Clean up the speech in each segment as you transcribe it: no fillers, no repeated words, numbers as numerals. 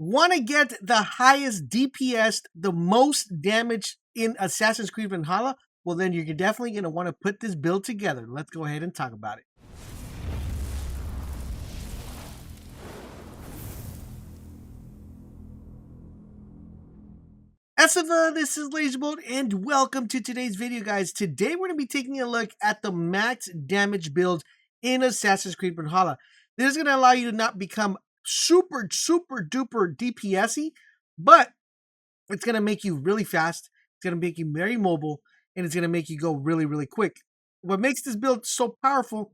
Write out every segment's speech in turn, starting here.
Want to get the highest DPS, the most damage in Assassin's Creed Valhalla? Well, then you're definitely going to want to put this build together. Let's go ahead and talk about it. Esiva, this is LaserBolt, and welcome to today's video, guys. Today we're going to be taking a look at the max damage build in Assassin's Creed Valhalla. This is going to allow you to not become super duper DPS-y, but it's going to make you really fast, it's going to make you very mobile, and it's going to make you go really quick. What makes this build so powerful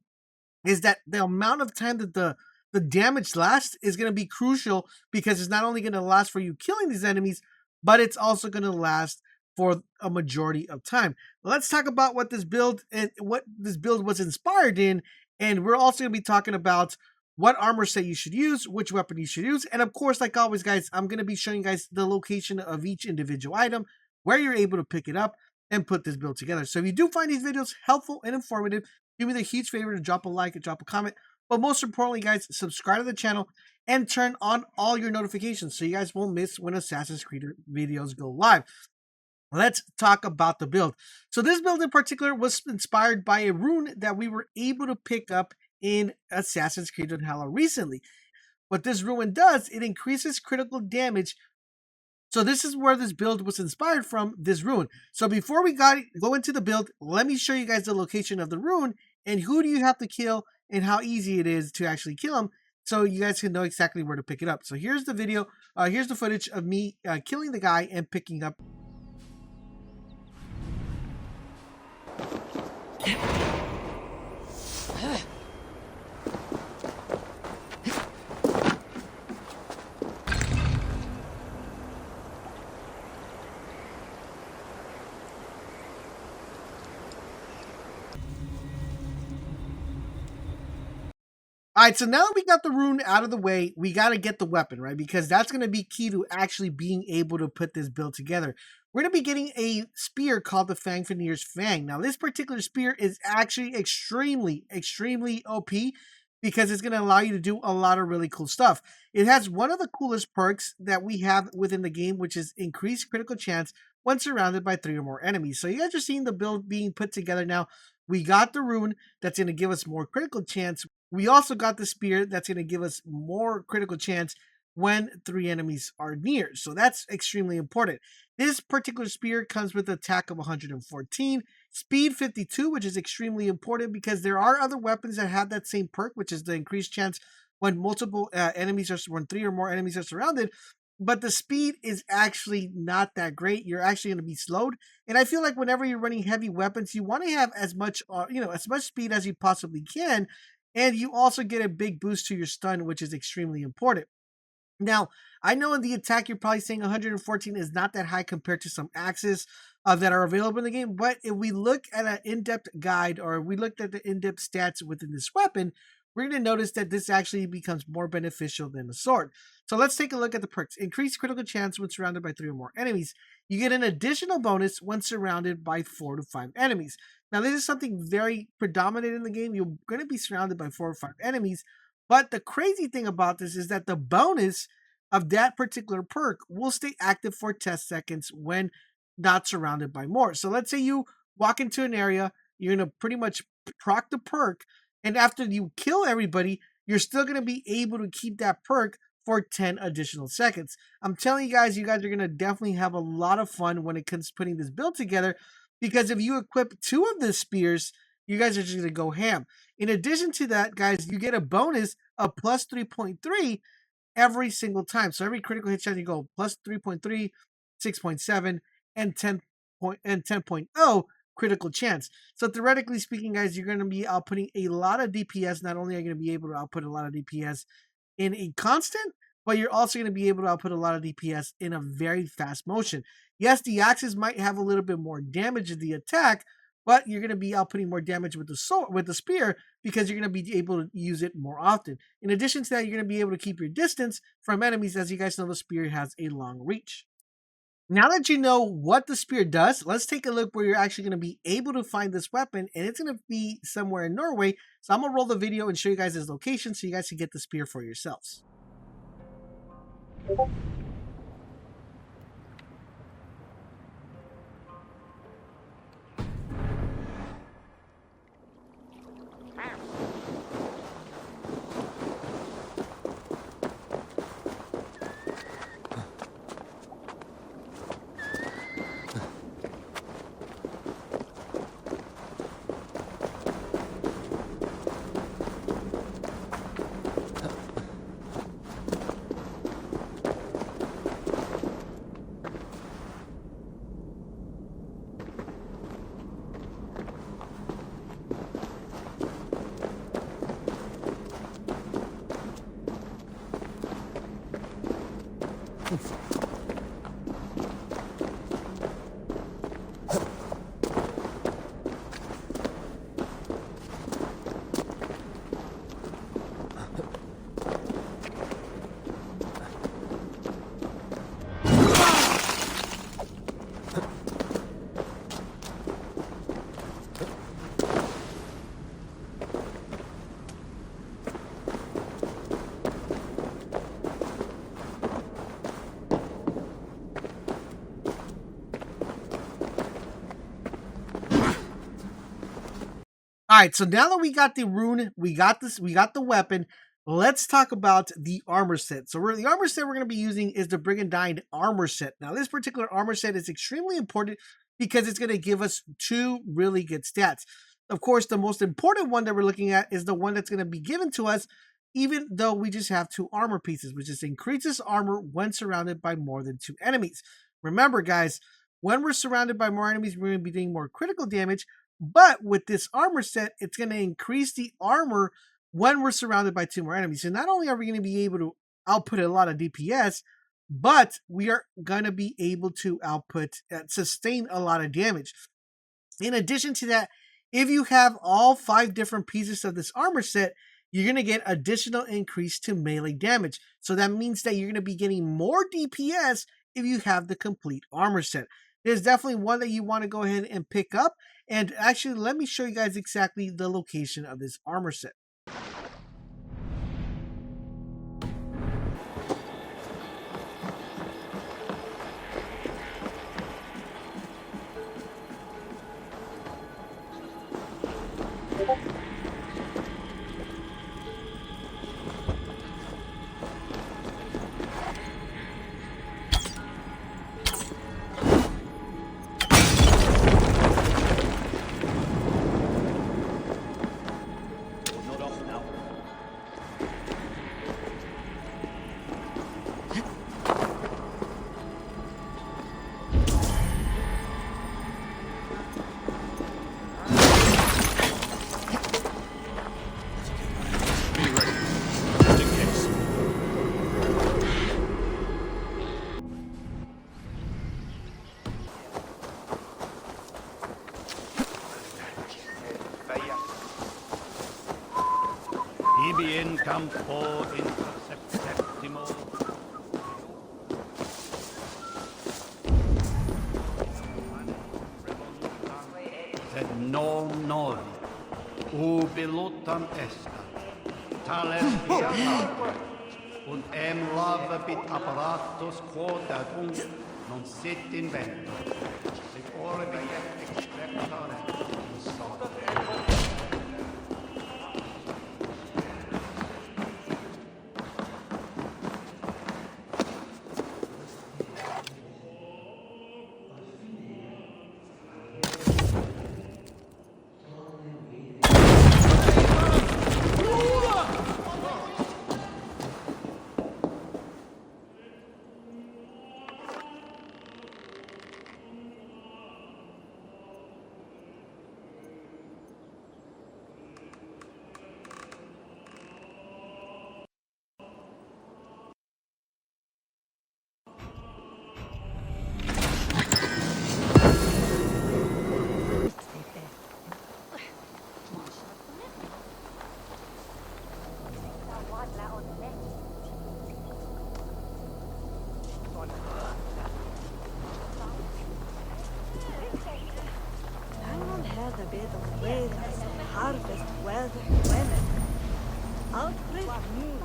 is that the amount of time that the damage lasts is going to be crucial, because it's not only going to last for you killing these enemies, but it's also going to last for a majority of time. Let's talk about what this build was inspired in, and we're also going to be talking about what armor set you should use, which weapon you should use, and of course, like always, guys, I'm going to be showing you guys the location of each individual item, where you're able to pick it up, and put this build together. So if you do find these videos helpful and informative, do me the huge favor to drop a like and drop a comment, but most importantly, guys, subscribe to the channel and turn on all your notifications so you guys won't miss when Assassin's Creed videos go live. Let's talk about the build. So this build in particular was inspired by a rune that we were able to pick up in Assassin's Creed Valhalla recently. What this rune does, it increases critical damage. So this is where this build was inspired from, this rune. So before we go into the build, let me show you guys the location of the rune and who do you have to kill and how easy it is to actually kill him, so you guys can know exactly where to pick it up. So here's the video, here's the footage of me killing the guy and picking up. All right, so now that we got the rune out of the way, we got to get the weapon, right? Because that's going to be key to actually being able to put this build together. We're going to be getting a spear called the Fangfinier's Fang. Now, this particular spear is actually extremely OP, because it's going to allow you to do a lot of really cool stuff. It has one of the coolest perks that we have within the game, which is increased critical chance when surrounded by 3 or more enemies. So you guys are seeing the build being put together now. We got the rune that's going to give us more critical chance. We also got the spear that's going to give us more critical chance when 3 enemies are near. So that's extremely important. This particular spear comes with an attack of 114, speed 52, which is extremely important because there are other weapons that have that same perk, which is the increased chance when when 3 or more enemies are surrounded. But the speed is actually not that great. You're actually going to be slowed. And I feel like whenever you're running heavy weapons, you want to have as much speed as you possibly can. And you also get a big boost to your stun, which is extremely important. Now, I know in the attack, you're probably saying 114 is not that high compared to some axes that are available in the game. But if we look at an in-depth guide, or we looked at the in-depth stats within this weapon, we're going to notice that this actually becomes more beneficial than the sword. So let's take a look at the perks. Increased critical chance when surrounded by 3 or more enemies. You get an additional bonus when surrounded by 4 to 5 enemies. Now, this is something very predominant in the game. You're going to be surrounded by 4 or 5 enemies. But the crazy thing about this is that the bonus of that particular perk will stay active for 10 seconds when not surrounded by more. So let's say you walk into an area, you're going to pretty much proc the perk, and after you kill everybody, you're still going to be able to keep that perk for 10 additional seconds. I'm telling you guys are going to definitely have a lot of fun when it comes to putting this build together, because if you equip 2 of the spears, you guys are just going to go ham. In addition to that, guys, you get a bonus of plus 3.3 every single time. So every critical hit chance, you go plus 3.3, 6.7, and 10.0 critical chance. So theoretically speaking, guys, you're going to be outputting a lot of DPS. Not only are you going to be able to output a lot of DPS in a constant, but you're also going to be able to output a lot of DPS in a very fast motion. Yes, the axes might have a little bit more damage in the attack, but you're going to be outputting more damage with the spear, because you're going to be able to use it more often. In addition to that, you're going to be able to keep your distance from enemies. As you guys know, the spear has a long reach. Now that you know what the spear does, let's take a look where you're actually going to be able to find this weapon, and it's going to be somewhere in Norway. So I'm going to roll the video and show you guys this location so you guys can get the spear for yourselves. All right, so now that we got the rune, we got this, we got the weapon. Let's talk about the armor set. So the armor set we're going to be using is the Brigandine armor set. Now, this particular armor set is extremely important because it's going to give us two really good stats. Of course, the most important one that we're looking at is the one that's going to be given to us, even though we just have two armor pieces, which is increases armor when surrounded by more than two enemies. Remember, guys, when we're surrounded by more enemies, we're going to be doing more critical damage. But with this armor set, it's going to increase the armor when we're surrounded by two more enemies. So not only are we going to be able to output a lot of DPS, but we are going to be able to sustain a lot of damage. In addition to that, if you have all 5 different pieces of this armor set, you're going to get additional increase to melee damage. So that means that you're going to be getting more DPS if you have the complete armor set. There's definitely one that you want to go ahead and pick up. And actually, let me show you guys exactly the location of this armor set. Ibi in campo interceptimo. Sed non novi, ubi lutam esta, tales via campo, und lavabit apparatus quod adunt non sit invento, sed ora viet expectare in sorte. A bit of weather, harvest weather, women. Outbreak news.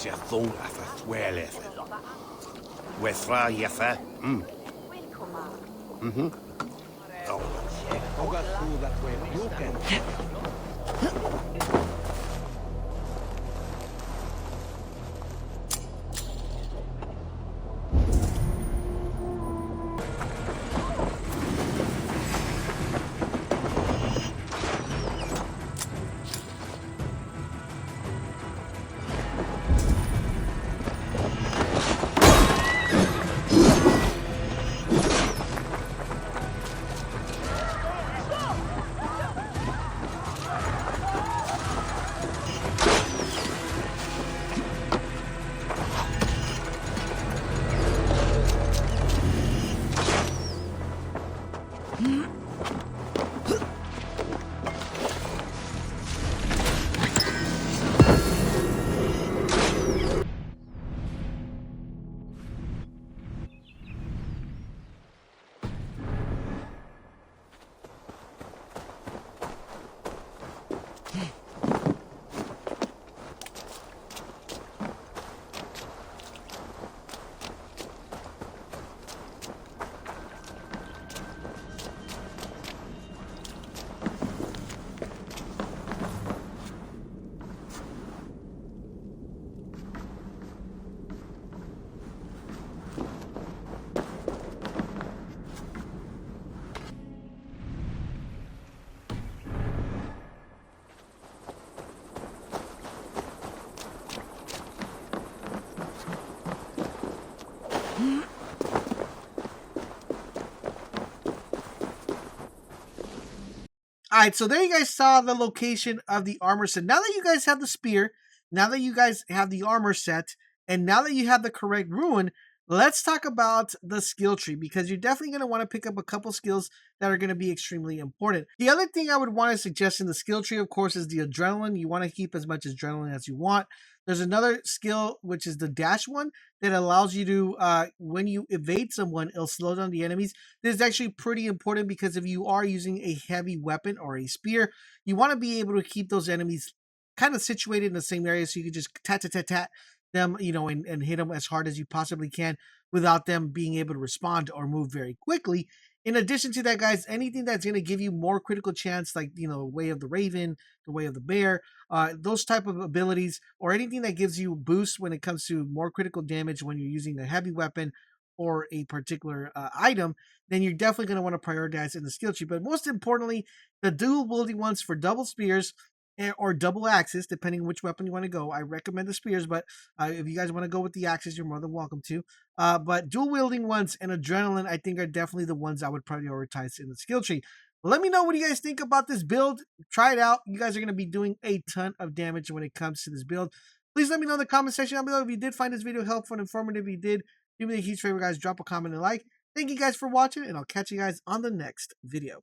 Sia thong afa twelefa. Wethra yefa. Oh. Oga through that way. You can. All right, so there you guys saw the location of the armor set. Now that you guys have the spear, now that you guys have the armor set, and now that you have the correct ruin, let's talk about the skill tree, because you're definitely going to want to pick up a couple skills that are going to be extremely important. The other thing I would want to suggest in the skill tree, of course, is the adrenaline. You want to keep as much adrenaline as you want. There's another skill, which is the dash one, that allows you to, when you evade someone, it'll slow down the enemies. This is actually pretty important because if you are using a heavy weapon or a spear, you want to be able to keep those enemies kind of situated in the same area so you can just tat them, and hit them as hard as you possibly can without them being able to respond or move very quickly. In addition to that, guys, anything that's going to give you more critical chance, like, Way of the Raven, the Way of the Bear, those type of abilities, or anything that gives you boost when it comes to more critical damage when you're using a heavy weapon or a particular item, then you're definitely going to want to prioritize in the skill tree. But most importantly, the dual wielding ones for double spears or double axes, depending on which weapon you want to go. I recommend the spears, but if you guys want to go with the axes, you're more than welcome to. But dual wielding ones and adrenaline, I think, are definitely the ones I would prioritize in the skill tree. Let me know what you guys think about this build. Try it out. You guys are going to be doing a ton of damage when it comes to this build. Please let me know in the comment section down below if you did find this video helpful and informative. If you did, do me a huge favor, guys. Drop a comment and like. Thank you guys for watching, and I'll catch you guys on the next video.